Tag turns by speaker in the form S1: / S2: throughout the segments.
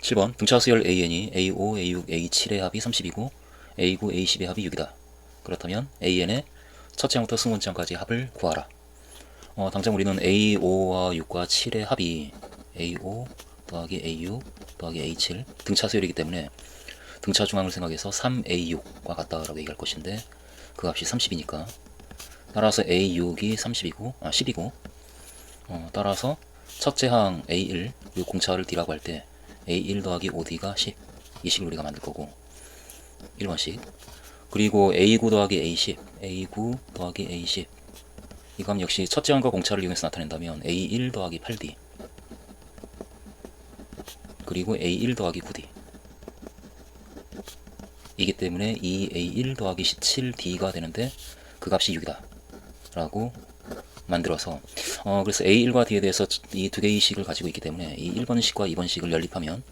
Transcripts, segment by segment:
S1: 7번 등차수열 AN이 A5, A6, A7의 합이 30이고 A9, A10의 합이 6이다. 그렇다면 AN의 첫째 항부터 승원째 항까지 합을 구하라. 당장 우리는 A5와 6과 7의 합이 A5 더하기 A6 더하기 A7 등차수열이기 때문에 등차 중앙을 생각해서 3A6과 같다라고 얘기할 것인데 그 값이 30이니까 따라서 A6이 10이고 따라서 첫째 항 A1 그리고 공차를 D라고 할 때 A1 더하기 5D가 10 이 식을 우리가 만들 거고 1번씩 그리고 A9 더하기 A10 A9 더하기 A10 이 값 역시 첫째 항과 공차를 이용해서 나타낸다면 A1 더하기 8D 그리고 A1 더하기 9D 이기 때문에 이 A1 더하기 17D가 되는데 그 값이 6이다 라고 만들어서 그래서 A1과 D에 대해서 이 두 개의 식을 가지고 있기 때문에 이 1번 식과 2번 식을 연립하면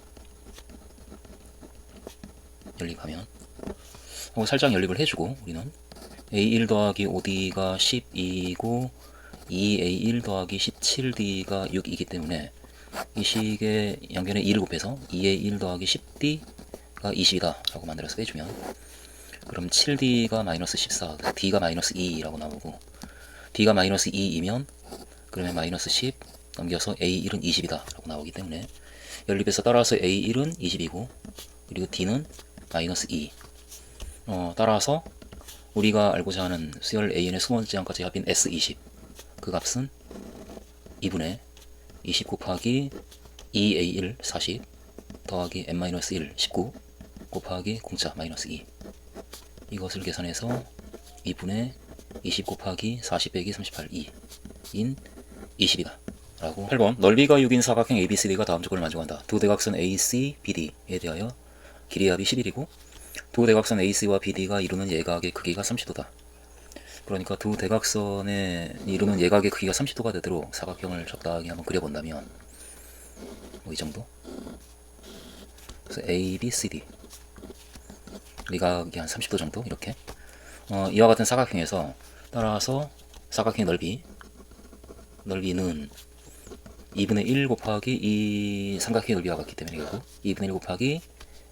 S1: 살짝 연립을 해주고 우리는 A1 더하기 5D가 12이고 2A1 더하기 17D가 6이기 때문에 이 식의 양변에 2를 곱해서 2A1 더하기 10D가 20이다 라고 만들어서 빼주면 그럼 7D가 마이너스 14 그래서 D가 마이너스 2라고 나오고 D가 마이너스 2이면 그러면 마이너스 10 넘겨서 A1은 20이다 라고 나오기 때문에 연립해서 따라서 A1은 20이고 그리고 D는 마이너스 2 따라서 우리가 알고자 하는 수열 AN의 수번째 항까지 합인 S20 그 값은 2분의 20 곱하기 2A1 40 더하기 N-1 19 곱하기 공차 마이너스 2 이것을 계산해서 2분의 20 곱하기 40 빼기 38 2인 20이다 라고 8번 넓이가 6인 사각형 ABCD가 다음 조건을 만족한다. 두 대각선 AC, BD에 대하여 길이의 합이 11이고 두 대각선 AC와 BD가 이루는 예각의 크기가 30도다. 그러니까 두 대각선에 이루는 예각의 크기가 30도가 되도록 사각형을 적당히 한번 그려본다면 이 정도? 그래서 ABCD 미각이 한 30도 정도 이렇게 이와 같은 사각형에서 따라서 사각형의 넓이는 2분의 1 곱하기 이 삼각형의 넓이와 같기 때문에 결국 2분의 1 곱하기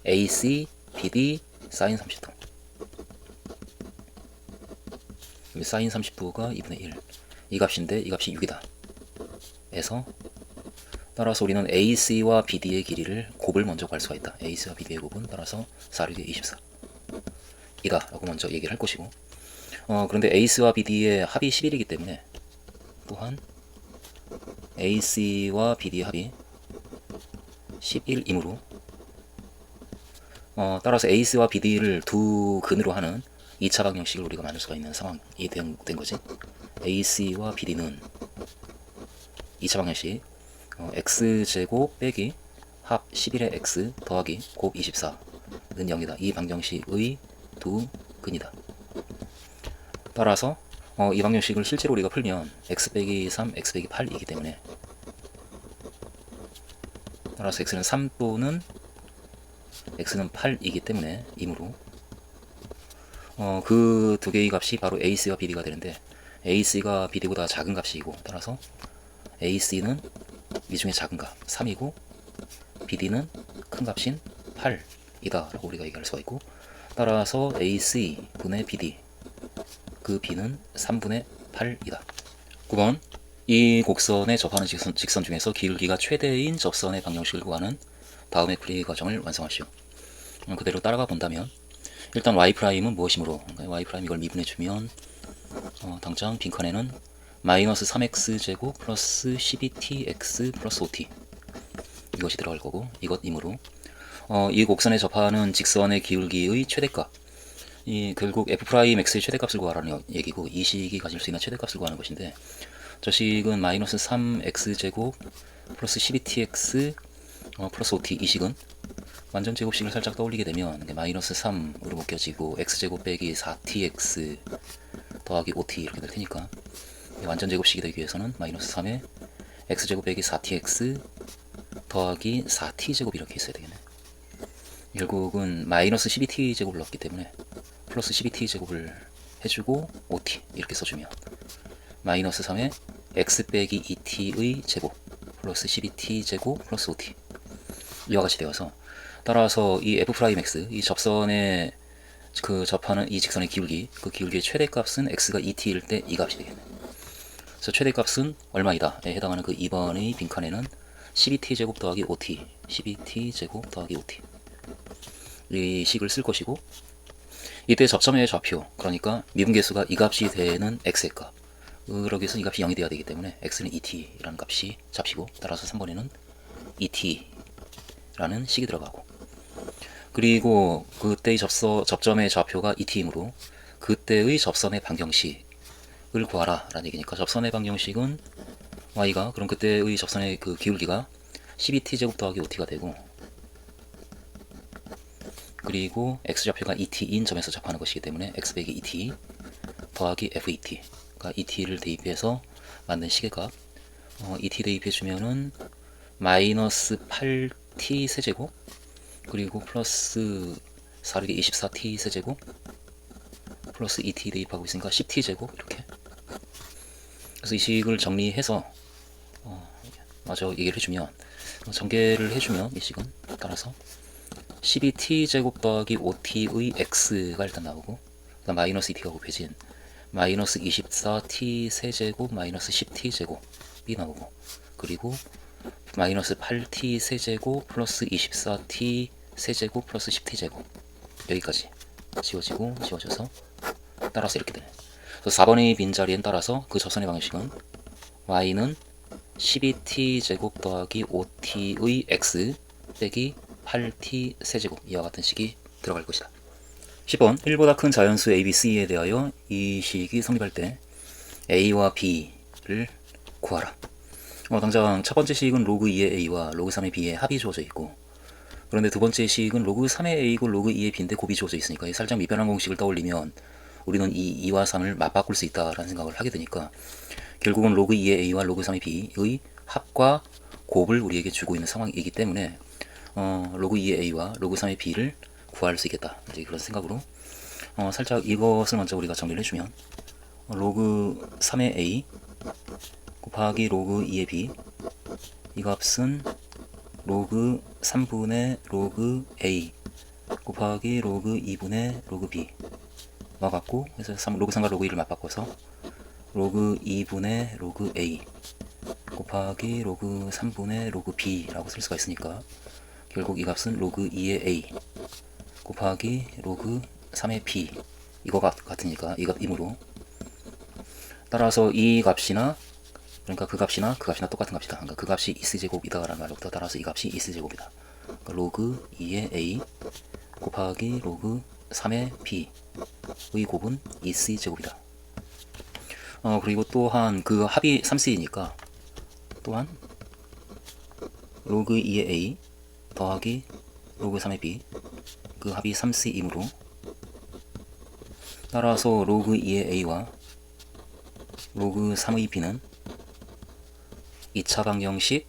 S1: AC, BD 사인 30도 사인 30도가 2분의 1 이 값인데 이 값이 6이다 에서 따라서 우리는 AC와 BD의 길이를 곱을 먼저 구할 수가 있다. AC와 BD의 곱은 따라서 4, 6에 24 이다 라고 먼저 얘기를 할 것이고 그런데 AC와 BD의 합이 11이기 때문에 또한 AC와 BD의 합이 11이므로 따라서 AC와 BD를 두 근으로 하는 2차 방정식을 우리가 만들 수가 있는 상황이 된 거지. AC와 BD는 2차 방정식 x제곱 빼기 합 11의 x 더하기 곱 24는 0이다. 이 방정식의 두 근이다. 따라서 이 방정식을 실제로 우리가 풀면 x 빼기 3, x 빼기 8이기 때문에 따라서 x는 3 또는 x는 8이기 때문에 이므로 그 두 개의 값이 바로 AC와 BD가 되는데 AC가 BD보다 작은 값이고 따라서 AC는 이 중에 작은 값 3이고 BD는 큰 값인 8이다 라고 우리가 얘기할 수가 있고 따라서 AC 분의 BD 그 B는 3분의 8이다. 9번 이 곡선에 접하는 직선 중에서 기울기가 최대인 접선의 방정식을 구하는 다음의 풀이 과정을 완성하시오. 그대로 따라가 본다면 일단 Y'은 무엇이므로 Y' 이걸 미분해주면 당장 빈칸에는 마이너스 3x제곱 플러스 12tx 플러스 5t 이것이 들어갈 거고 이것이므로 이 곡선에 접하는 직선의 기울기의 최대값 결국 f'x의 최대값을 구하라는 얘기고 이 식이 가질 수 있는 최대값을 구하는 것인데 저 식은 마이너스 3x제곱 플러스 12tx 플러스 5t 이 식은 완전 제곱식을 살짝 떠올리게 되면 마이너스 3으로 묶여지고 x제곱 빼기 4tx 더하기 5t 이렇게 될 테니까 완전 제곱식이 되기 위해서는 마이너스 3에 x제곱 빼기 4tx 더하기 4t제곱 이렇게 있어야 되겠네. 결국은 마이너스 12t제곱을 넣었기 때문에 플러스 12t제곱을 해주고 5t 이렇게 써주면 마이너스 3에 x 빼기 2t의 제곱 플러스 12t제곱 플러스 5t 이와 같이 되어서, 따라서 이 f'(x) 이 접선에 그 접하는 이 직선의 기울기, 그 기울기의 최대값은 x가 2t일 때 이 값이 되겠네. 그래서 최대값은 얼마이다에 해당하는 그 2번의 빈칸에는 12t제곱 더하기 5t, 12t제곱 더하기 5t 이 식을 쓸 것이고, 이때 접점의 좌표, 그러니까 미분계수가 이 값이 되는 x의 값, 그러기 위해서 이 값이 0이 돼야 되기 때문에 x는 2t라는 값이 잡히고, 따라서 3번에는 2t라는 식이 들어가고, 그리고 그때의 접점의 좌표가 2t이므로 그때의 접선의 방정식을 구하라 라는 얘기니까, 접선의 방정식은 y가, 그럼 그때의 접선의 그 기울기가 12t제곱 더하기 5t가 되고, 그리고 x좌표가 2t인 점에서 접하는 것이기 때문에 x 빼기 2t 더하기 f2t, 그러니까 2t를 대입해서 만든 식의 값, 2t 대입해주면은 마이너스 8t 세제곱, 그리고 플러스 4르기 24t 세제곱, 플러스 2t 대입하고 있으니까 10t 제곱, 이렇게. 그래서 이 식을 정리해서 마저 얘기를 해주면, 전개를 해주면 이 식은 따라서 12t 제곱 더하기 5t의 x가 일단 나오고, 그다음 마이너스 2t가 곱해진 마이너스 24t 세제곱 마이너스 10t 제곱이 나오고, 그리고 마이너스 8t 세제곱 플러스 24t 세제곱 플러스 10t 제곱, 여기까지 지워지고 지워져서 따라서 이렇게 되네. 그래서 4번의 빈자리엔 따라서 그 접선의 방식은 y는 12t 제곱 더하기 5t의 x 빼기 8t 세제곱, 이와 같은 식이 들어갈 것이다. 10번 1보다 큰 자연수 a, b, c에 대하여 이 식이 성립할 때 a와 b를 구하라. 당장 첫 번째 식은 로그 2의 a와 로그 3의 b의 합이 주어져 있고, 그런데 두 번째 식은 로그 3의 a고 로그 2의 b인데 곱이 주어져 있으니까 살짝 미변환 공식을 떠올리면 우리는 이 2와 3을 맞바꿀 수 있다라는 생각을 하게 되니까, 결국은 로그 2의 a와 로그 3의 b의 합과 곱을 우리에게 주고 있는 상황이기 때문에 로그 2의 a와 로그 3의 b를 구할 수 있겠다, 이제 그런 생각으로 살짝 이것을 먼저 우리가 정리를 해주면, 로그 3의 a 곱하기 로그 2의 b, 이 값은 로그 3분의 로그 a 곱하기 로그 2분의 로그 b와 같고, 그래서 로그 3과 로그 2를 맞바꿔서 로그 2분의 로그 a 곱하기 로그 3분의 로그 b라고 쓸 수가 있으니까, 결국 이 값은 로그 2의 a 곱하기 로그 3의 b 이거 같으니까 이 값이므로, 따라서 이 값이나, 그러니까 그 값이나 그 값이나 똑같은 값이다. 그러니까 그 값이 이스제곱이다 라는 말로부터 따라서 이 값이 이스제곱이다. 그러니까 로그 2의 a 곱하기 로그 3의 b의 곱은 이스제곱이다. 그리고 또한 그 합이 3c니까 또한 로그 2의 a 더하기 로그 3의 b, 그 합이 3c이므로 따라서 로그 2의 a와 로그 3의 b는 2차 방정식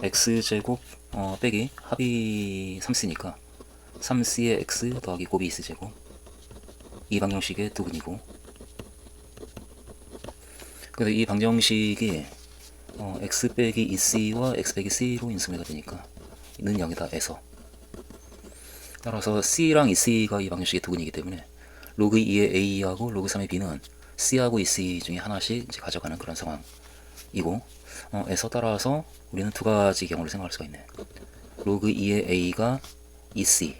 S1: x제곱 빼기 합이 3c니까 3c의 x 더하기 곱이 x제곱, 이 방정식의 두근이고, 그래서 이 방정식이 x 빼기 2c와 x 빼기 c로 인수분해가 되니까 는 0이다 에서, 따라서 c랑 2c가 이 방정식의 두근이기 때문에 로그 2의 a하고 로그 3의 b는 c하고 2c 중에 하나씩 이제 가져가는 그런 상황이고, 에서 따라서 우리는 두 가지 경우를 생각할 수가 있네. 로그 2의 a가 2c,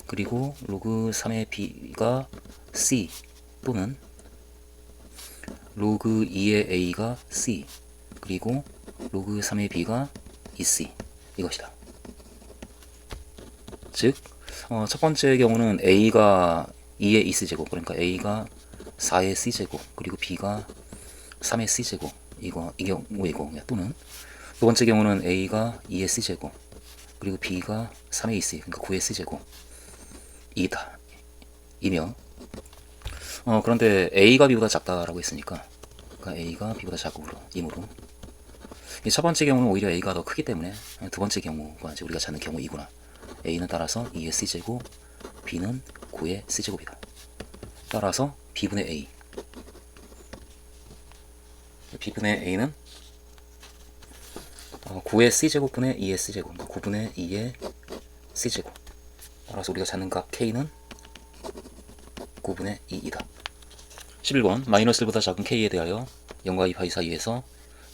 S1: 그리고 로그 3의 b가 c, 또는 로그 2의 a가 c, 그리고 로그 3의 b가 2c, 이것이다. 즉, 첫 번째 경우는 a가 2의 2c제곱, 그러니까 a가 4의 c제곱, 그리고 b가 3의 c제곱, 이 경우이고, 또는 두 번째 경우는 a가 2의 c제곱, 그리고 b가 3의 2c, 그러니까 9의 c제곱 이다 이며, 그런데 a가 b보다 작다라고 했으니까, 그러니까 a가 b보다 작으므로 이 첫 번째 경우는 오히려 a가 더 크기 때문에 두 번째 경우가 이제 우리가 찾는 경우이구나. a는 따라서 2의 c제곱, b는 9의 c제곱이다. 따라서 b분의 a는 9의 c제곱분의 2의 c제곱, 9분의 2의 c제곱. 따라서 우리가 찾는 값 k는 9분의 2이다. 11번 마이너스 1보다 작은 k에 대하여 0과 2파이 사이에서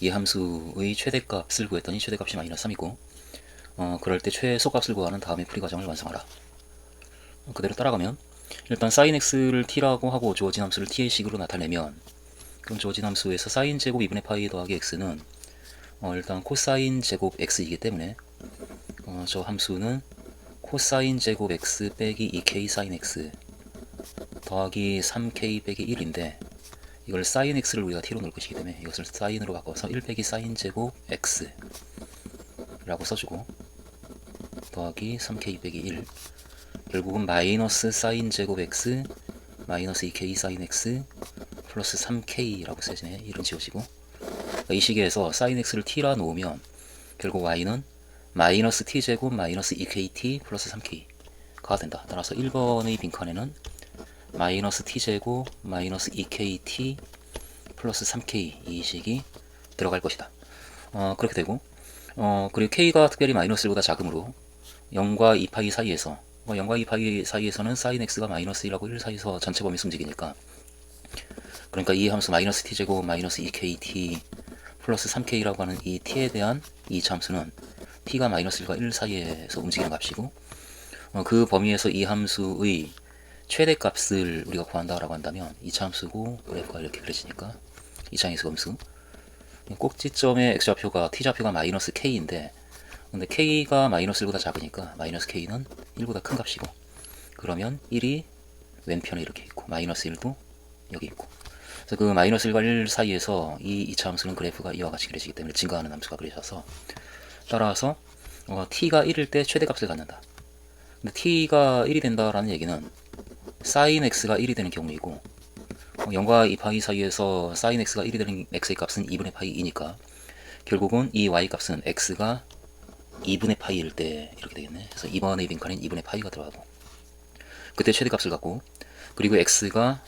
S1: 이 함수의 최대값을 구했더니 최대값이 마이너스 3이고 그럴 때 최소값을 구하는 다음의 풀이 과정을 완성하라. 그대로 따라가면 일단 sin x를 t라고 하고 주어진 함수를 t의 식으로 나타내면 그럼 주어진 함수에서 sin 제곱 2분의 파이 더하기 x는 일단 코사인 제곱 x이기 때문에 저 함수는 코사인 제곱 x 빼기 2k sin x 더하기 3k 빼기 1인데 이걸 sin x를 우리가 t로 넣을 것이기 때문에 이것을 sin으로 바꿔서 1 빼기 sin 제곱 x 라고 써주고 더하기 3k 빼기 1 결국은 마이너스 sin 제곱 x 마이너스 2k sin x 플러스 3k 라고 써지네. 이런 지워지고 이 시계에서 sin x를 t라 놓으면 결국 y는 마이너스 t 제곱 마이너스 2kt 플러스 3k가 된다. 따라서 1번의 빈칸에는 마이너스 t 제곱 마이너스 2kt 플러스 3k 이 식이 들어갈 것이다. 그렇게 되고 그리고 k가 특별히 마이너스 1보다 작으므로 0과 2파이 사이에서 0과 2파이 사이에서는 sin x가 마이너스 1하고 1 사이에서 전체 범위 움직이니까 그러니까 이 함수 마이너스 t 제곱 마이너스 2kt 플러스 3k라고 하는 이 t에 대한 이 함수는 t가 마이너스 1과 1 사이에서 움직이는 값이고 그 범위에서 이 함수의 최대값을 우리가 구한다라고 한다면 2차 함수고 그래프가 이렇게 그려지니까 2차 함수 함수 꼭지점의 x좌표가 t좌표가 마이너스 k인데 근데 k가 마이너스 1보다 작으니까 마이너스 k는 1보다 큰 값이고 그러면 1이 왼편에 이렇게 있고 마이너스 1도 여기 있고 그래서 그 마이너스 1과 1 사이에서 이 2차 함수는 그래프가 이와 같이 그려지기 때문에 증가하는 함수가 그려져서 따라서 t가 1일 때 최대값을 갖는다. 근데 t가 1이 된다라는 얘기는 sin x가 1이 되는 경우이고 0과 2파이 사이에서 sin x가 1이 되는 x의 값은 2분의 파이 2니까 결국은 이 y 값은 x가 2분의 파이일 때 이렇게 되겠네. 그래서 2번의 빈칸엔 2분의 파이가 들어가고 그때 최대값을 갖고 그리고 x가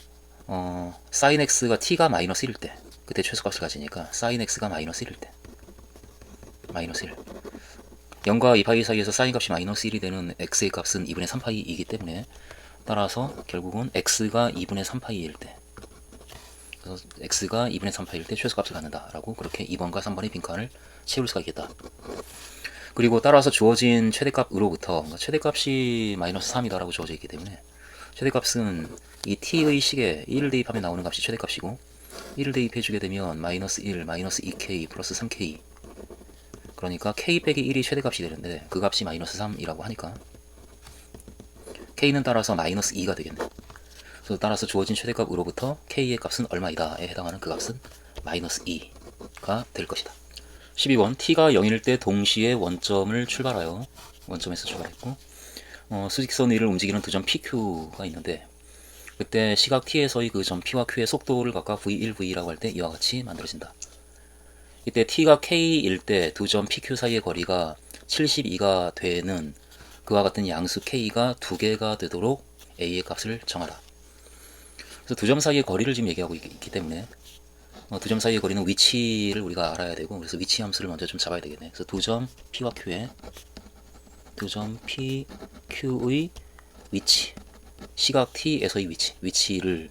S1: sin x가 t가 마이너스 1일 때 그때 최소값을 가지니까 sin x가 마이너스 1일 때 마이너스 1 0과 2파이 사이에서 sin 값이 마이너스 1이 되는 x의 값은 2분의 3파이이기 때문에 따라서 결국은 x가 2분의 3파이일 때 그래서 x가 2분의 3파이일 때 최소값을 갖는다라고 그렇게 2번과 3번의 빈칸을 채울 수가 있겠다. 그리고 따라서 주어진 최대값으로부터 최대값이 마이너스 3이다라고 주어져 있기 때문에 최대값은 이 t의 식에 1을 대입하면 나오는 값이 최대값이고 1을 대입해주게 되면 마이너스 1, 마이너스 2k 플러스 3k 그러니까 k 빼기 1이 최대값이 되는데 그 값이 마이너스 3이라고 하니까 k는 따라서 마이너스 2가 되겠네. 그래서 따라서 주어진 최대값으로부터 k의 값은 얼마이다에 해당하는 그 값은 마이너스 2가 될 것이다. 12번 t가 0일 때 동시에 원점을 출발하여 원점에서 출발했고 수직선 위를 움직이는 두 점 PQ가 있는데 그때 시각 t에서의 그 점 P와 Q의 속도를 각각 V1, V라고 할 때 이와 같이 만들어진다. 이때 t가 k일 때 두 점 PQ 사이의 거리가 72가 되는 그와 같은 양수 k가 두 개가 되도록 a의 값을 정하라. 그래서 두 점 사이의 거리를 지금 얘기하고 있기 때문에 두 점 사이의 거리는 위치를 우리가 알아야 되고 그래서 위치 함수를 먼저 좀 잡아야 되겠네. 그래서 두 점 P와 Q의 두 점 P, Q의 위치 시각 T에서의 위치를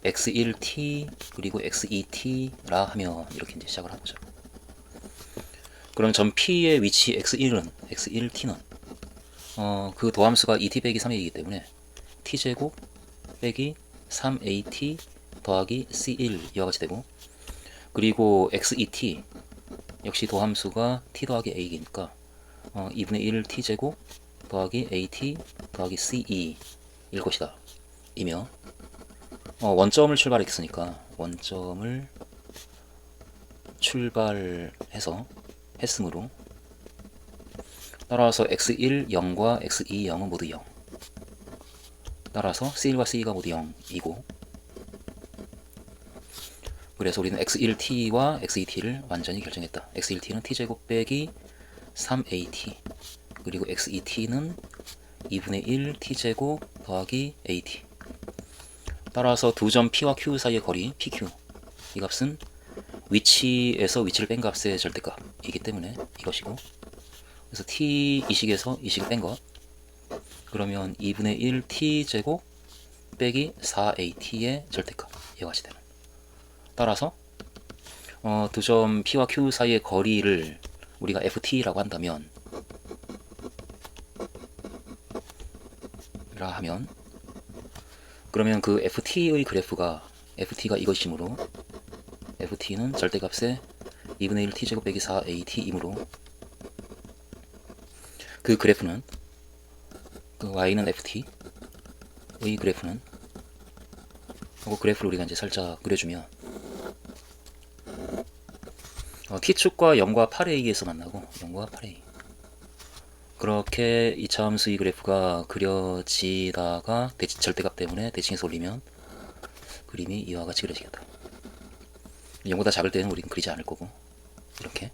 S1: x1t 그리고 x2t라 하면 이렇게 이제 시작을 하죠. 그럼 점 P의 위치 x1t는 그 도함수가 2t 빼기 3a이기 때문에 t제곱 빼기 3at 더하기 c1 이와 같이 되고 그리고 x2t 역시 도함수가 t 더하기 a이니까 2분의 1 t제곱 더하기 at 더하기 ce 일 것이다. 이며 원점을 출발했으니까 원점을 출발해서 했으므로 따라서 x1 0과 x2 0은 모두 0 따라서 c1과 ce가 모두 0이고 그래서 우리는 x1t와 x2t를 완전히 결정했다. x1t는 t제곱 빼기 3at 그리고 x2t는 2분의 1 t제곱 더하기 at 따라서 두 점 P와 Q 사이의 거리 PQ 이 값은 위치에서 위치를 뺀 값의 절대값이기 때문에 이것이고, 그래서 t 이 식에서 이 식을 뺀 것, 그러면 2분의 1 t제곱 빼기 4at의 절대값, 이와 같이 되는. 따라서 두 점 P와 Q 사이의 거리를 우리가 ft라고 한다면, 그러면 그 ft의 그래프가 ft가 이것이므로 ft는 절대값의 2분의 1 t제곱 빼기 4at이므로 그 그래프는, 그 y는 ft의 그래프는, 그 그래프를 우리가 이제 살짝 그려주면 t축과 0과 8a에서 만나고 0과 8a, 그렇게 이차함수의 그래프가 그려지다가 절대값 때문에 대칭해서 올리면 그림이 이와 같이 그려지겠다. 0보다 작을 때는 우리는 그리지 않을 거고, 이렇게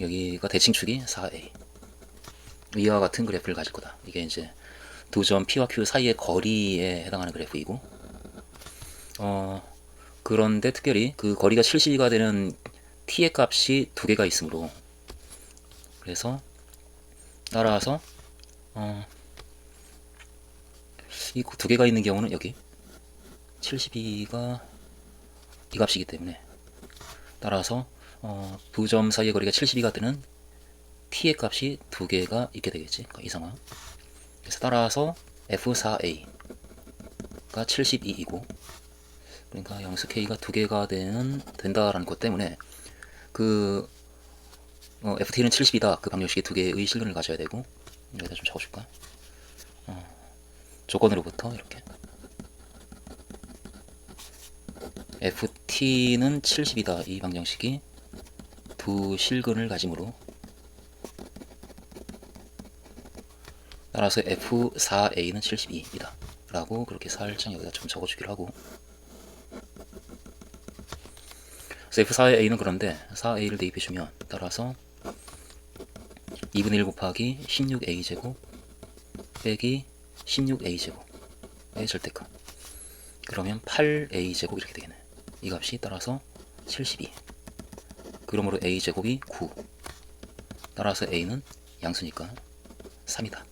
S1: 여기가 대칭축이 4a, 이와 같은 그래프를 가질 거다. 이게 이제 두 점 P와 Q 사이의 거리에 해당하는 그래프이고, 그런데 특별히 그 거리가 70이 되는 t의 값이 두 개가 있으므로, 그래서 따라서 이 두 개가 있는 경우는 여기 72가 이 값이기 때문에, 따라서 두 점 사이의 거리가 72가 되는 t의 값이 두 개가 있게 되겠지. 그러니까 이 상황. 그래서 따라서 f4a가 72이고, 그러니까 영수 k가 두 개가 된다라는 것 때문에 그 ft는 70이다. 그 방정식이 두 개의 실근을 가져야 되고, 여기다 좀 적어줄까? 조건으로부터 이렇게 ft는 70이다. 이 방정식이 두 실근을 가지므로, 따라서 f4a는 72이다. 라고 그렇게 살짝 여기다 좀 적어주기로 하고, 그래서 f4a는 그런데 4a를 대입해주면, 따라서 2분의 1 곱하기 16a제곱 빼기 16a제곱의 절대값, 그러면 8a제곱 이렇게 되겠네. 이 값이 따라서 72. 그러므로 a제곱이 9. 따라서 a는 양수니까 3이다.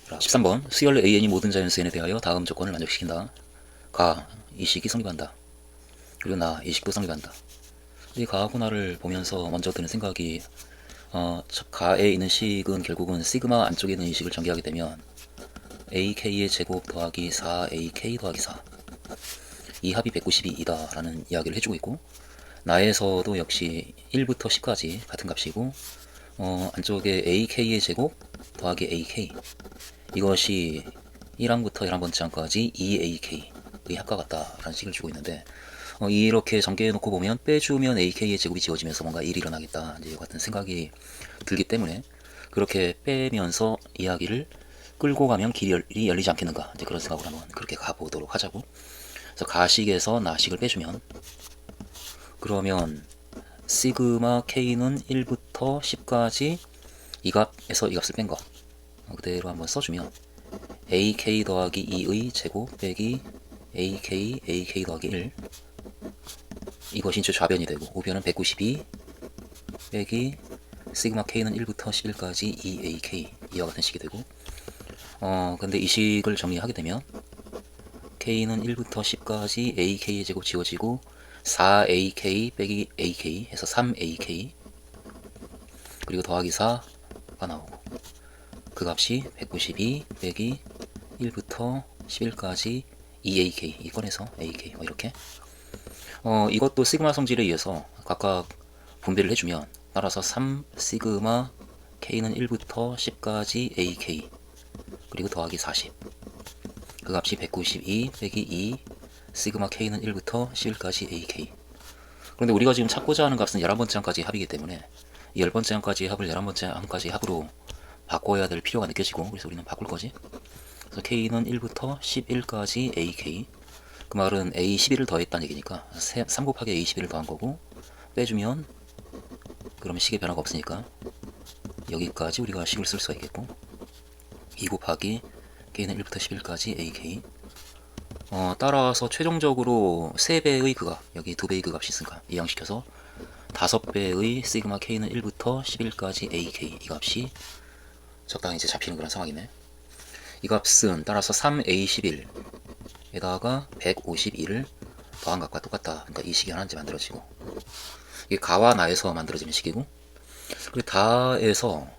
S1: 13번 수열 an이 모든 자연수 n에 대하여 다음 조건을 만족시킨다. 가, 이 식이 성립한다. 그리고 나, 이 식도 성립한다. 이 가하고 나를 보면서 먼저 드는 생각이, 가에 있는 식은 결국은 시그마 안쪽에 있는 이 식을 전개하게 되면 ak의 제곱 더하기 4ak 더하기 4, 이 합이 192이다 라는 이야기를 해주고 있고, 나에서도 역시 1부터 10까지 같은 값이고, 안쪽에 ak의 제곱 더하기 ak, 이것이 1항부터 11번째 항까지 2ak의 합과 같다라는 식을 주고 있는데, 이렇게 전개해 놓고 보면 빼주면 ak의 제곱이 지워지면서 뭔가 일이 일어나겠다 이제 같은 생각이 들기 때문에, 그렇게 빼면서 이야기를 끌고 가면 길이 열리지 않겠는가, 이제 그런 생각으로 한번 그렇게 가보도록 하자고. 그래서 가식에서 나식을 빼주면, 그러면 시그마 k는 1부터 10까지 이 값에서 이 값을 뺀 거 그대로 한번 써주면, ak 더하기 2의 제곱 빼기 ak 더하기 1, 이것이 이제 좌변이 되고, 우변은 192 빼기 시그마 k는 1부터 11까지 2ak, 이와 같은 식이 되고, 근데 이 식을 정리하게 되면 k는 1부터 10까지 ak의 제곱 지워지고 4ak 빼기 ak 해서 3ak, 그리고 더하기 4가 나오고, 그 값이 192 빼기 1부터 11까지 2ak, 이 꺼내서 ak, 이렇게 이것도 시그마 성질에 의해서 각각 분배를 해주면, 따라서 3 시그마 k는 1부터 10까지 ak, 그리고 더하기 40, 그 값이 192 빼기 2 시그마 k는 1부터 11까지 ak. 그런데 우리가 지금 찾고자 하는 값은 11번째 항까지 합이기 때문에 이 10번째 항까지 합을 11번째 항까지 합으로 바꿔야 될 필요가 느껴지고, 그래서 우리는 바꿀 거지. 그래서 k는 1부터 11까지 ak, 그 말은 a11을 더했다는 얘기니까 3 곱하기 a11을 더한 거고, 빼주면 그러면 식의 변화가 없으니까 여기까지 우리가 식을 쓸 수가 있겠고, 2 곱하기 k는 1부터 11까지 ak, 따라서 최종적으로 3배의 그 값, 여기 2배의 그 값이 있으니까 이항시켜서 5배의 시그마 k는 1부터 11까지 ak 이 값이 적당히 이제 잡히는 그런 상황이네. 이 값은 따라서 3a11에다가 152를 더한 값과 똑같다. 그러니까 이 식이 하나인지 만들어지고, 이게 가와 나에서 만들어지는 식이고, 그리고 다에서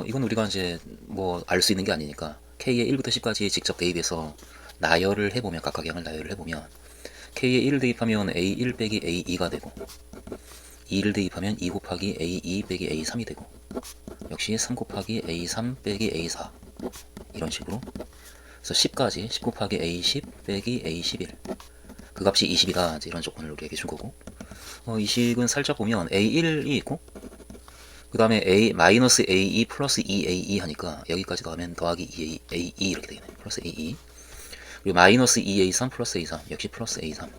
S1: 이건 우리가 이제 뭐 알 수 있는 게 아니니까 k의 1부터 10까지 직접 대입해서 나열을 해보면, 각각 양을 나열을 해보면 k에 1을 대입하면 a1 빼기 a2가 되고, 2를 대입하면 2 곱하기 a2 빼기 a3이 되고, 역시 3 곱하기 a3 빼기 a4 이런 식으로. 그래서 10까지 10 곱하기 a10 빼기 a11 그 값이 20이다, 이런 조건을 우리에게 준 거고, 이 식은 살짝 보면 a1이 있고 그 다음에 마이너스 a2 플러스 2a2 하니까 여기까지 더하면 더하기 2a2 이렇게 되겠네. 플러스 a2 그리고 마이너스 2a3 플러스 a3 역시 플러스 a3,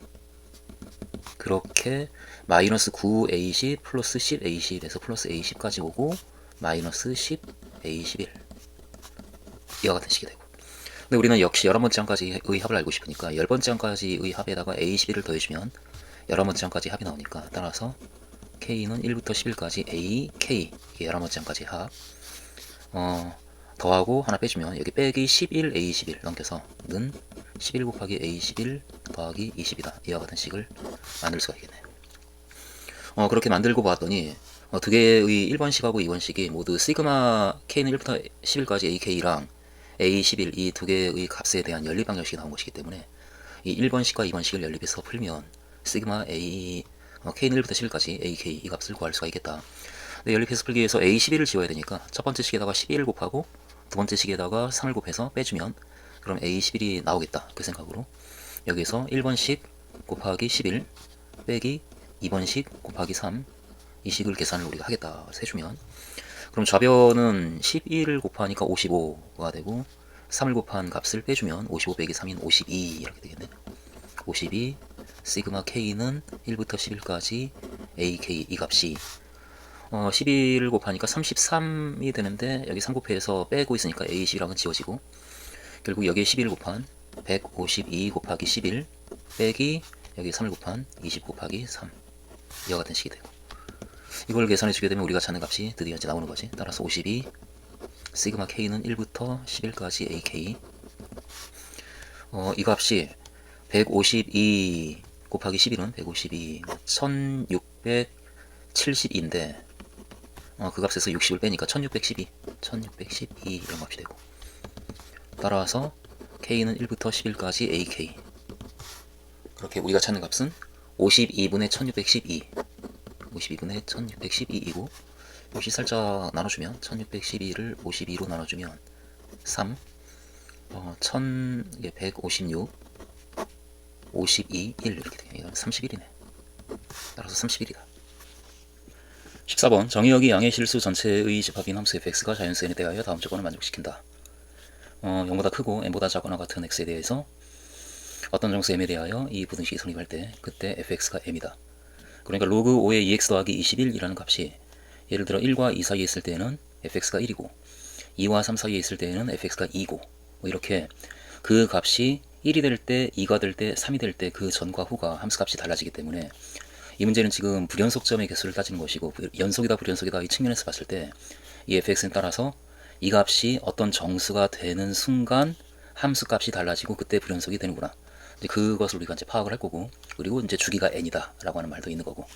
S1: 그렇게 마이너스 9a10 플러스 10a10에서 플러스 a10까지 오고 마이너스 10a11 이와 같은 식이 되고. 근데 우리는 역시 11번째 항까지의 합을 알고 싶으니까 10번째 항까지의 합에다가 a11을 더해주면 11번째 항까지 합이 나오니까, 따라서 k는 1부터 11까지 ak, 이게 11번째 항까지 합, 더하고 하나 빼주면 여기 빼기 11 a11 넘겨서 는 11 곱하기 a11 더하기 20이다, 이와 같은 식을 만들 수가 있겠네요. 그렇게 만들고 봤더니 두 개의 1번식하고 2번식이 모두 시그마 k는 1부터 11까지 ak랑 a11 이 두 개의 값에 대한 연립 방정식이 나온 것이기 때문에 이 1번식과 2번식을 연립해서 풀면 시그마 k는 1부터 11까지 ak 이 값을 구할 수가 있겠다. 근데 연립해서 풀기 위해서 a11을 지워야 되니까 첫 번째 식에다가 11을 곱하고 두 번째 식에다가 3을 곱해서 빼주면 그럼 a11이 나오겠다, 그 생각으로 여기서 1번식 곱하기 11 빼기 2번식 곱하기 3 이 식을 계산을 우리가 하겠다 해주면, 그럼 좌변은 11을 곱하니까 55가 되고 3을 곱한 값을 빼주면 55 빼기 3인 52 이렇게 되겠네. 52 시그마 k는 1부터 11까지 ak 이 값이 11을 곱하니까 33이 되는데 여기 3 곱해서 빼고 있으니까 a10이랑은 지워지고, 결국 여기에 11을 곱한 152 곱하기 11 빼기 여기 3을 곱한 20 곱하기 3 이와 같은 식이 되고, 이걸 계산해 주게 되면 우리가 찾는 값이 드디어 이제 나오는 거지. 따라서 52 시그마 k는 1부터 11까지 ak, 이 값이 152 곱하기 11은 152 1670인데 그 값에서 60을 빼니까 1612 이런 값이 되고, 따라서 k는 1부터 11까지 ak, 그렇게 우리가 찾는 값은 52분의 1612 52분의 1612이고, 역시 살짝 나눠주면 1612를 52로 나눠주면 3 156 52 1 이렇게 돼요. 이건 31이네. 따라서 31이다. 14번 정의역이 양의 실수 전체의 집합인 함수 fx가 자연수n에 대하여 다음 조건을 만족시킨다. 0보다 크고 n보다 작거나 같은 x에 대해서 어떤 정수 m에 대하여 이 부등식이 성립할 때 그때 fx가 m이다. 그러니까 로그 5의 2x 더하기 21이라는 값이 예를 들어 1과 2 사이에 있을 때는 fx가 1이고 2와 3 사이에 있을 때는 fx가 2고, 뭐 이렇게 그 값이 1이 될 때, 2가 될 때, 3이 될 때 그 전과 후가 함수값이 달라지기 때문에 이 문제는 지금 불연속점의 개수를 따지는 것이고, 연속이다 불연속이다 이 측면에서 봤을 때 이 fx는 따라서 이 값이 어떤 정수가 되는 순간 함수값이 달라지고 그때 불연속이 되는구나, 이제 그것을 우리가 이제 파악을 할 거고, 그리고 이제 주기가 n이다 라고 하는 말도 있는 거고,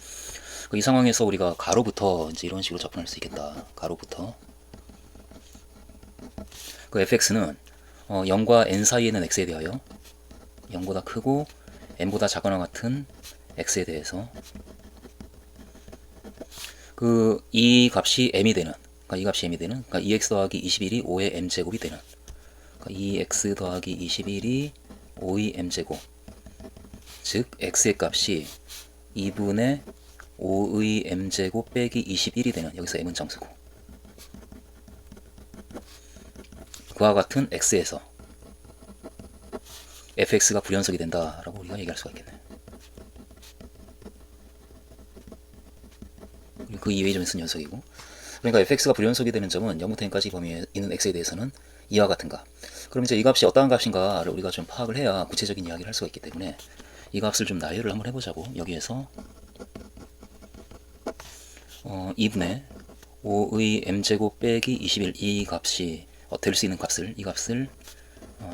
S1: 이 상황에서 우리가 가로부터 이제 이런 식으로 접근할 수 있겠다. 가로부터 그 fx는 0과 n 사이에는 x에 대하여 0보다 크고 n보다 작거나 같은 x에 대해서 이 값이 m이 되는, 그러니까 이 값이 m이 되는, 그러니까 2x 더하기 21이 5의 m제곱이 되는, 그러니까 2x 더하기 21이 5의 m제곱, 즉 x의 값이 2분의 5의 m제곱 빼기 21이 되는, 여기서 m은 정수고, 그와 같은 x에서 fx가 불연속이 된다라고 우리가 얘기할 수가 있겠네. 그 이외의 점에서는 연속이고, 그러니까 fx가 불연속이 되는 점은 0부터 n까지 범위에 있는 x에 대해서는 이와 같은가. 그럼 이제 이 값이 어떠한 값인가를 우리가 좀 파악을 해야 구체적인 이야기를 할 수가 있기 때문에 이 값을 좀 나열을 한번 해보자고. 여기에서 2분의 5의 m제곱 빼기 21 이 값이 될 수 있는 값을, 이 값을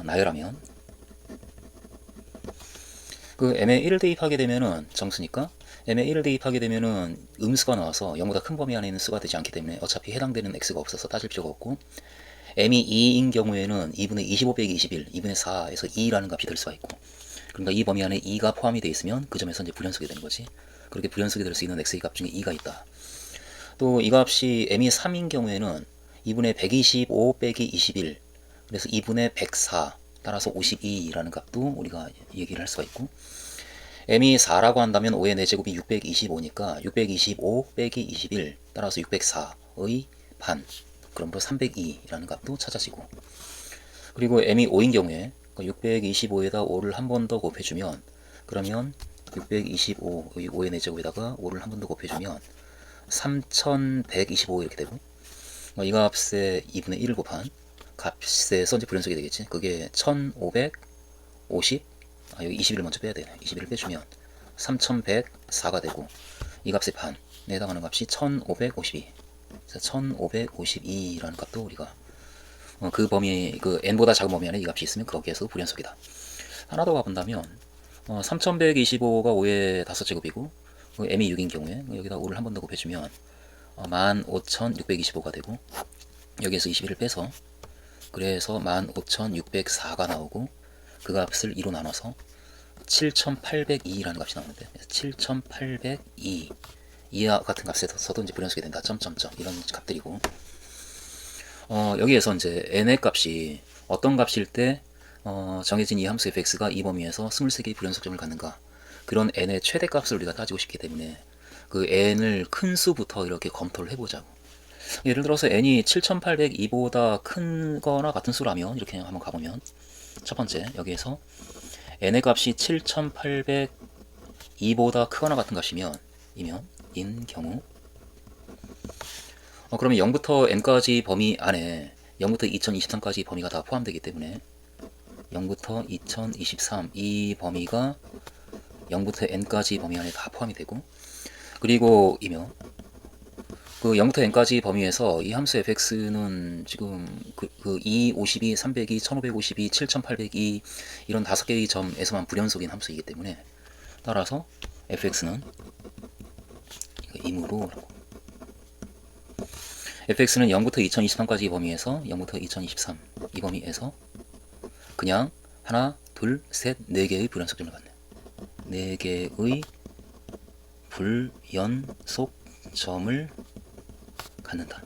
S1: 나열하면 그 m에 1을 대입하게 되면은 정수니까 m에 1을 대입하게 되면은 음수가 나와서 0보다 큰 범위 안에 있는 수가 되지 않기 때문에 어차피 해당되는 x가 없어서 따질 필요가 없고, m이 2인 경우에는 2분의 25 빼기 21, 2분의 4에서 2라는 값이 될 수가 있고, 그러니까 이 범위 안에 2가 포함이 되어 있으면 그 점에서 이제 불연속이 되는 거지. 그렇게 불연속이 될 수 있는 x의 값 중에 2가 있다. 또 이 값이 m이 3인 경우에는 2분의 125 빼기 21, 그래서 2분의 104, 따라서 52라는 값도 우리가 얘기를 할 수가 있고, m이 4라고 한다면 5의 4제곱이 625니까 625 빼기 21, 따라서 604의 반, 그러므로 302라는 값도 찾아지고, 그리고 m이 5인 경우에 625에다 5를 한 번 더 곱해주면, 그러면 625의 5의 4제곱에다가 5를 한 번 더 곱해주면 3125 이렇게 되고, 이 값에 2분의 1을 곱한 값에서 이제 불연속이 되겠지. 그게 1550, 여기 21을 먼저 빼야 되네. 21을 빼주면 3104가 되고, 이 값의 반에 해당하는 값이 1552. 1552라는 값도 우리가 그 범위, 그 n보다 작은 범위 안에 이 값이 있으면 거기에서 불연속이다. 하나 더 가본다면 3125가 5의 5제곱이고 m이 6인 경우에 여기다 5를 한 번 더 곱해주면 15625가 되고, 여기에서 21을 빼서 그래서 15604가 나오고, 그 값을 2로 나눠서 7802라는 값이 나오는데, 7802 이와 같은 값에서도 이제 불연속이 된다. 점점점 이런 값들이고, 여기에서 이제 n의 값이 어떤 값일 때 정해진 이 함수 fx가 이 범위에서 23개의 불연속점을 갖는가, 그런 n의 최대값을 우리가 따지고 싶기 때문에 그 n을 큰 수부터 이렇게 검토를 해보자고. 예를 들어서 n이 7802보다 큰 거나 같은 수라면 이렇게 한번 가보면, 첫 번째 여기에서 n의 값이 7802보다 크거나 같은 값이면 인 경우, 그러면 0부터 n까지 범위 안에 0부터 2023까지 범위가 다 포함되기 때문에 0부터 2023 이 범위가 0부터 n까지 범위 안에 다 포함이 되고, 그리고 이며 그 0부터 n까지 범위에서 이 함수 fx는 지금 그 2, 52, 302, 1552, 7802 이런 5개의 점에서만 불연속인 함수이기 때문에, 따라서 fx는 임으로 fx는 0부터 2023까지 범위에서 0부터 2023 이 범위에서 그냥 하나, 둘, 셋, 4개의 불연속점을 갖네. 4개의 불연속점을 갖는다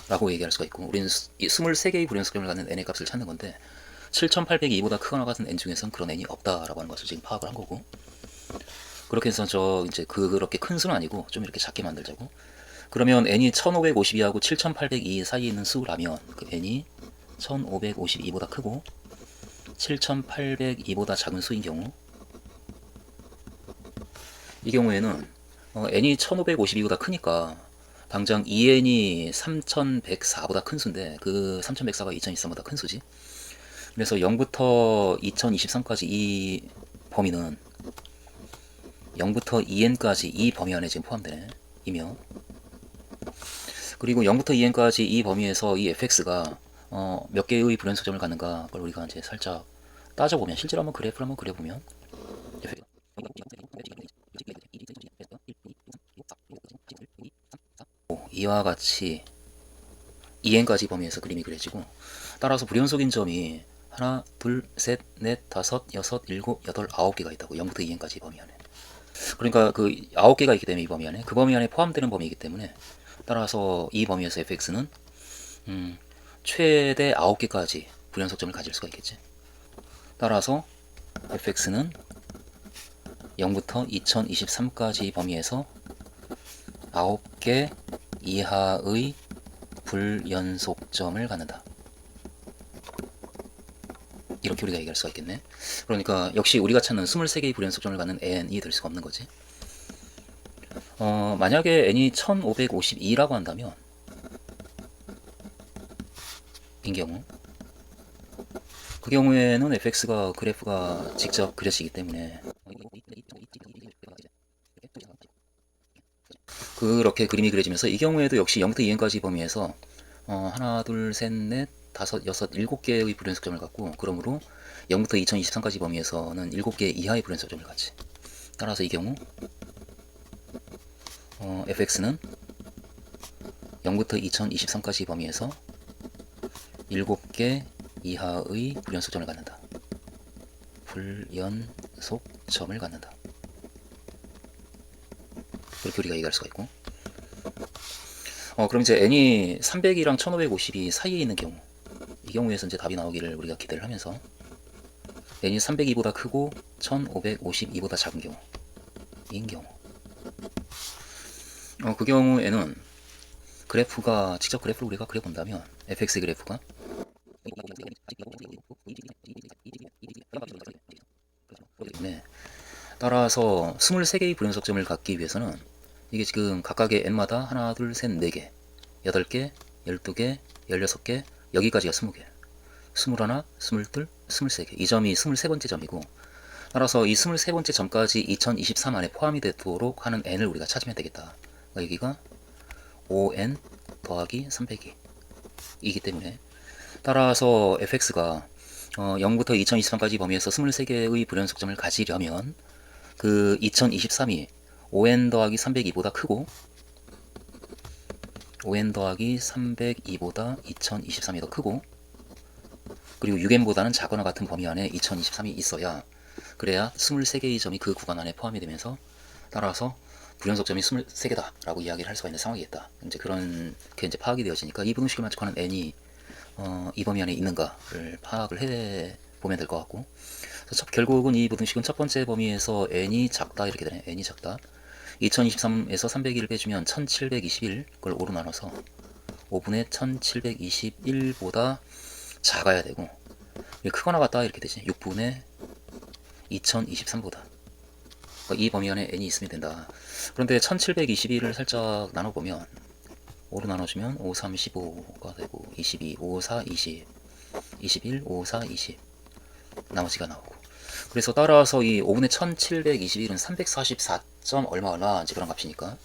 S1: 라고 얘기할 수가 있고, 우리는 23개의 불연속점을 갖는 n의 값을 찾는 건데 7802보다 크거나 같은 n 중에선 그런 n이 없다라고 하는 것을 지금 파악을 한 거고, 그렇게 해서 이제 그렇게 큰 수는 아니고 좀 이렇게 작게 만들자고. 그러면 n이 1552하고 7802 사이에 있는 수라면 그 n이 1552보다 크고 7802보다 작은 수인 경우, 이 경우에는 n이 1552보다 크니까 당장 2n이 3104보다 큰 수인데 그 3104가 2023보다 큰 수지. 그래서 0부터 2023까지 이 범위는 0부터 2n까지 이 범위 안에 지금 포함되네. 이며 그리고 0부터 2n까지 이 범위에서 이 fx가 몇 개의 불연속점을 갖는가, 그걸 우리가 이제 살짝 따져보면, 실제로 한번 그래프를 한번 그려보면 이와 같이 2n까지 범위에서 그림이 그려지고, 따라서 불연속인 점이 하나, 둘, 셋, 넷, 다섯, 여섯, 일곱, 여덟, 9개가 있다고. 0부터 2n까지 범위 안에. 그러니까 그 9개가 있기 때문에 이 범위 안에, 그 범위 안에 포함되는 범위이기 때문에, 따라서 이 범위에서 fx는 최대 9개까지 불연속점을 가질 수가 있겠지. 따라서 fx는 0부터 2023까지 범위에서 9개 이하의 불연속점을 갖는다. 이렇게 우리가 얘기할 수가 있겠네. 그러니까 역시 우리가 찾는 23개의 불연속점을 갖는 n이 될 수가 없는 거지. 만약에 n이 1552라고 한다면 인 경우 그 경우에는 fx가 그래프가 직접 그려지기 때문에 그렇게 그림이 그려지면서 이 경우에도 역시 0부터 2n까지 범위에서 하나, 둘, 셋, 넷, 다섯, 여섯, 7개의 불연속점을 갖고 그러므로 0부터 2023까지 범위에서는 7개 이하의 불연속점을 갖지. 따라서 이 경우 fx는 0부터 2023까지 범위에서 7개 이하의 불연속점을 갖는다. 불연속점을 갖는다. 그렇게 우리가 얘기할 수가 있고, 그럼 이제 n이 300이랑 1550이 사이에 있는 경우, 이 경우에서 이제 답이 나오기를 우리가 기대를 하면서 n이 302보다 크고 1552보다 작은 경우, 인 경우, 그 경우에는 그래프가 직접 그래프를 우리가 그려본다면 fx 그래프가 네. 따라서 23개의 불연속점을 갖기 위해서는 이게 지금 각각의 n마다 하나, 둘, 셋, 4개, 8개, 12개, 16개, 여기까지가 20개, 21, 22, 23개. 이 점이 23번째 점이고, 따라서 이 23번째 점까지 2023 안에 포함이 되도록 하는 n을 우리가 찾으면 되겠다. 그러니까 여기가 5n 더하기 300이 이기 때문에, 따라서 fx가 0부터 2023까지 범위에서 23개의 불연속점을 가지려면 그 2023이 5n 더하기 302보다 크고 5n 더하기 302보다 2023이 더 크고 그리고 6n보다는 작거나 같은 범위 안에 2023이 있어야, 그래야 23개의 점이 그 구간 안에 포함이 되면서 따라서 불연속점이 23개다 라고 이야기를 할 수가 있는 상황이겠다. 이제 그런 게 이제 파악이 되어지니까 이 부등식을 만족하는 n이 이 범위 안에 있는가를 파악을 해 보면 될 것 같고, 그래서 결국은 이 부등식은 첫 번째 범위에서 n이 작다 이렇게 되네. n이 작다. 2023에서 301을 빼주면 1721, 그걸 5로 나눠서 5분의 1721보다 작아야 되고, 크거나 같다 이렇게 되지. 6분의 2023보다. 그러니까 이 범위 안에 n이 있으면 된다. 그런데 1721을 살짝 나눠보면 5로 나눠주면 5, 3, 15가 되고 22, 5, 4, 20, 21, 5, 4, 20 나머지가 나오고, 그래서 따라서 이 5분의 1721은 344점 얼마 이제 그런 값이니까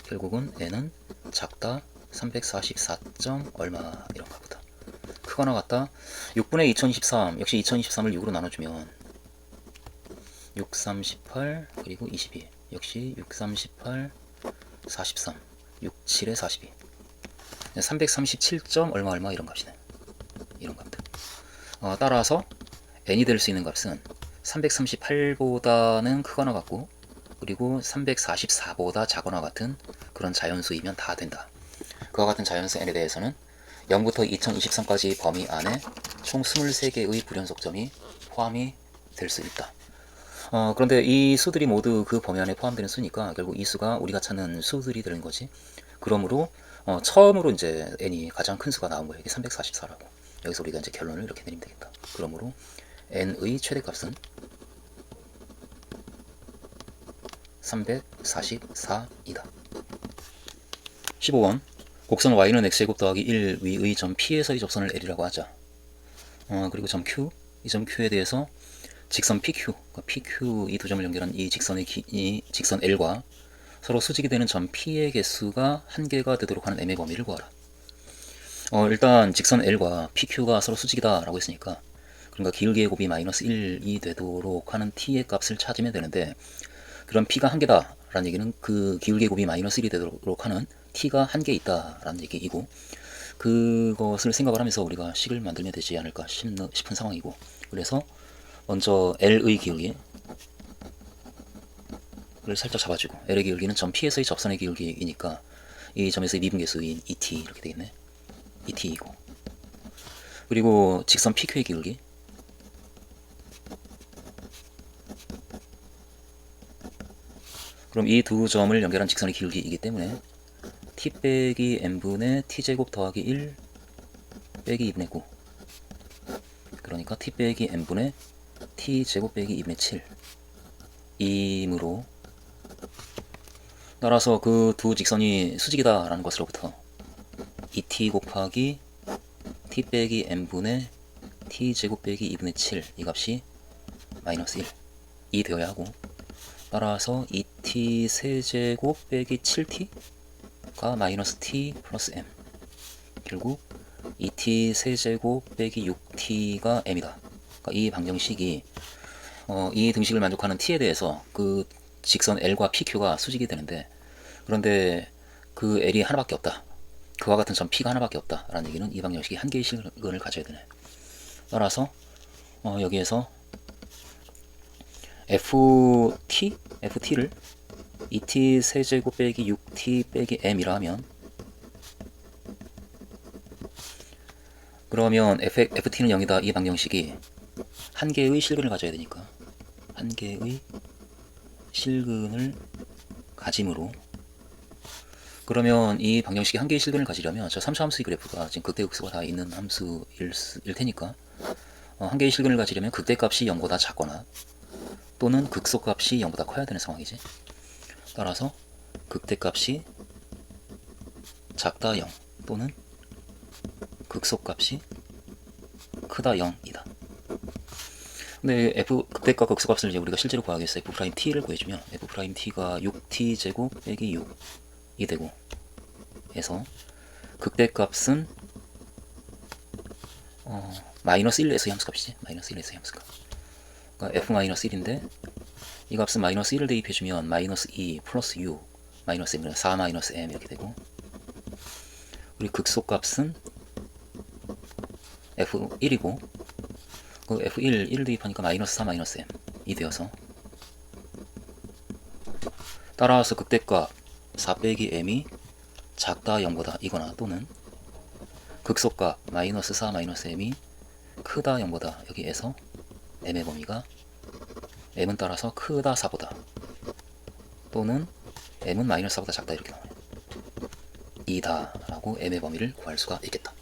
S1: 결국은 n은 작다 344점 얼마 이런 값보다 크거나 같다. 6분의 2023 역시 2023을 6으로 나눠주면 6, 3, 18 그리고 22 역시 6, 3, 18 43 6, 7에 42 337점 얼마 이런 값이네. 이런 값들. 따라서 n이 될 수 있는 값은 338보다는 크거나 같고 그리고 344보다 작거나 같은 그런 자연수이면 다 된다. 그와 같은 자연수 n에 대해서는 0부터 2023까지 범위 안에 총 23개의 불연속점이 포함이 될 수 있다. 그런데 이 수들이 모두 그 범위 안에 포함되는 수니까 결국 이 수가 우리가 찾는 수들이 되는 거지. 그러므로 처음으로 이제 n이 가장 큰 수가 나온 거예요. 이게 344라고. 여기서 우리가 이제 결론을 이렇게 내리면 되겠다. 그러므로 n의 최대값은 344이다. 15번 곡선 y는 x제곱 더하기 1 위의 점 P에서의 접선을 L이라고 하자. 그리고 점 Q, 이 점 Q에 대해서 직선 PQ, 그러니까 PQ 이 두 점을 연결한 이 직선 L과 서로 수직이 되는 점 P의 개수가 한 개가 되도록 하는 m의 범위를 구하라. 일단 직선 L과 PQ가 서로 수직이다 라고 했으니까, 그러니까 기울기의 곱이 마이너스 1이 되도록 하는 T의 값을 찾으면 되는데, 그럼 P가 한 개다 라는 얘기는 그 기울기의 곱이 마이너스 1이 되도록 하는 T가 한 개 있다 라는 얘기이고, 그것을 생각을 하면서 우리가 식을 만들면 되지 않을까 싶은 상황이고, 그래서 먼저 L의 기울기를 살짝 잡아주고, L의 기울기는 점 P에서의 접선의 기울기이니까 이 점에서의 미분계수인 ET 이렇게 되겠네. ET이고, 그리고 직선 PQ의 기울기, 그럼 이 두 점을 연결한 직선의 기울기이기 때문에 t 빼기 n분의 t제곱 더하기 1 빼기 2분의 9, 그러니까 t 빼기 n분의 t제곱 빼기 2분의 7 이므로, 따라서 그 두 직선이 수직이다 라는 것으로부터 2t 곱하기 t 빼기 n분의 t제곱 빼기 2분의 7 이 값이 마이너스 1이 되어야 하고, 따라서 2t 세제곱 빼기 7t가 마이너스 t 플러스 m, 결국 2t 세제곱 빼기 6t가 m이다. 그러니까 이 방정식이 이 등식을 만족하는 t에 대해서 그 직선 L과 PQ가 수직이 되는데, 그런데 그 L이 하나밖에 없다, 그와 같은 점 P가 하나밖에 없다 라는 얘기는 이 방정식이 한 개의 실근을 가져야 되네. 따라서 여기에서 FT를 2t 세제곱 빼기 6t 빼기 m이라 하면, 그러면 FT는 0이다 이 방정식이 한 개의 실근을 가져야 되니까 한 개의 실근을 가짐으로, 그러면 이 방정식이 한 개의 실근을 가지려면 저 3차 함수의 그래프가 지금 극대극소가 다 있는 함수일 테니까 한 개의 실근을 가지려면 극대값이 0보다 작거나 또는 극소값이 0보다 커야 되는 상황이지. 따라서 극대값이 작다 0 또는 극소값이 크다 0이다. 근데 극대값 극소값을 이제 우리가 실제로 구하기 위해서 f't를 구해주면 f't가 6t 제곱 빼기 6이 되고 해서 극대값은 마이너스 1에서의 함수값이지. 마이너스 1에서의 함수값. 그러니까 f-1인데 이 값은 마이너스 1을 대입해주면 마이너스 2 플러스 6 마이너스 m, 4 마이너스 m 이렇게 되고, 우리 극소값은 f1이고 그 f1, 1을 대입하니까 마이너스 4 마이너스 m이 되어서, 따라서 극대값 4 빼기 m이 작다 0보다 이거나 또는 극소값 마이너스 4 마이너스 m이 크다 0보다 여기에서 m의 범위가 m은 따라서 크다 4보다 또는 m은 마이너스 4보다 작다 이렇게 나와요. 이다 라고 m의 범위를 구할 수가 있겠다.